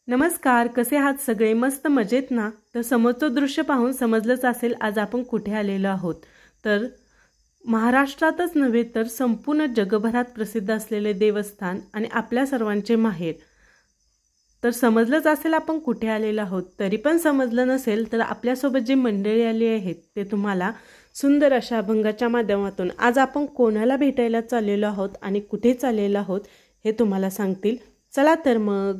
नमस्कार, कसे आहात सगळे? मस्त मजेत ना? तर समोरचं दृश्य पाहून समजलंच असेल आज आपण कुठे आलेलो आहोत. तर महाराष्ट्रातच नव्हे तर संपूर्ण जगभरात प्रसिद्ध असलेले देवस्थान आणि आपल्या सर्वांचे माहेर. तर समजलंच असेल आपण कुठे आलेलो आहोत. तरी पण समजलं नसेल तर आपल्यासोबत जी मंडळी आली आहेत ते तुम्हाला सुंदर अशा अभंगाच्या माध्यमातून आज आपण कोणाला भेटायला चाललेलो आहोत आणि कुठे चाललेलो आहोत हे तुम्हाला सांगतील. चला तर मग.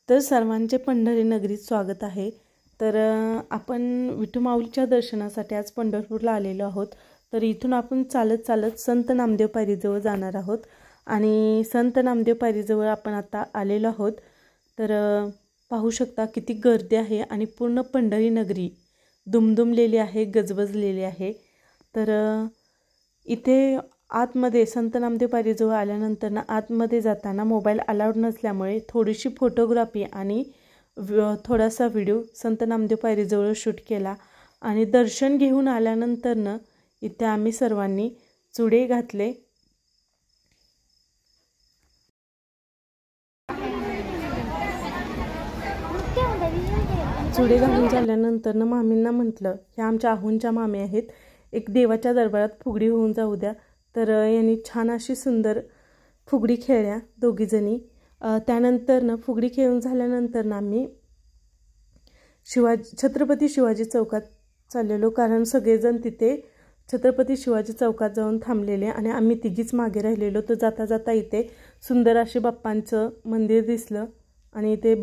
तर सर्वांचे पंढरी नगरीत स्वागत आहे. तर आपण विठू माऊलीच्या दर्शनासाठी आज पंढरपूरला आलेलो आहोत. तर इथून आपण चालत चालत संत नामदेव पायरीजवळ जाणार आहोत आणि संत नामदेव पायरीजवळ आपण आता आलेलो आहोत. तर पाहू शकता किती गर्दी आहे आणि पूर्ण पंढरी नगरी दुमदुमलेली आहे, गजबजलेली आहे. तर इथे आतमध्ये संत नामदेव पायरीजवळ आल्यानंतर ना आतमध्ये जाताना मोबाईल अलाउड नसल्यामुळे थोडीशी फोटोग्राफी आणि थोडासा व्हिडिओ संत नामदेव पायरीजवळ शूट केला आणि दर्शन घेऊन आल्यानंतर ना इथे आम्ही सर्वांनी चुडे घातले. चुडे घालून झाल्यानंतर ना मामींना म्हटलं, ह्या आमच्या आहुंच्या मामी आहेत, एक देवाच्या दरबारात फुगडी होऊन जाऊ द्या. तर यांनी छान अशी सुंदर फुगडी खेळल्या दोघीजणी. त्यानंतर ना फुगडी खेळून झाल्यानंतर ना आम्ही छत्रपती शिवाजी चौकात चाललेलो, कारण सगळेजण तिथे छत्रपती शिवाजी चौकात जाऊन थांबलेले आणि आम्ही तिघीच मागे राहिलेलो. तर जाता जाता इथे सुंदर असे बाप्पांचं मंदिर दिसलं आणि इथे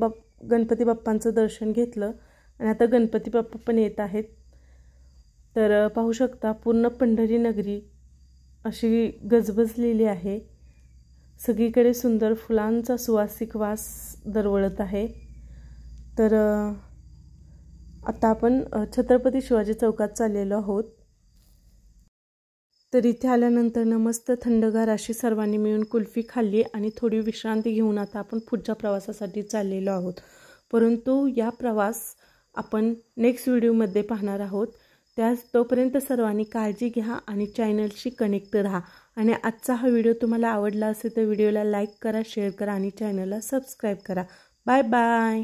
गणपती बाप्पांचं दर्शन घेतलं आणि आता गणपती बाप्पा पण येत आहेत. तर पाहू शकता पूर्ण पंढरी नगरी अशी गजबजलेली आहे. सगळीकडे सुंदर फुलांचा सुवासिक वास दरवळत आहे. तर आता आपण छत्रपती शिवाजी चौकात चाललेलो आहोत. तर इथे आल्यानंतर ना मस्त थंडगार अशी सर्वांनी मिळून कुल्फी खाल्ली आणि थोडी विश्रांती घेऊन आता आपण पुढच्या प्रवासासाठी चाललेलो आहोत. परंतु या प्रवास आपण नेक्स्ट व्हिडिओमध्ये पाहणार आहोत. तोपर्यंत सर्वांनी काळजी घ्या आणि चॅनलशी कनेक्ट राहा. आणि आजचा हा व्हिडिओ तुम्हाला आवडला असेल तर व्हिडिओला लाईक करा, शेअर करा आणि चॅनलला सबस्क्राईब करा. Bye bye.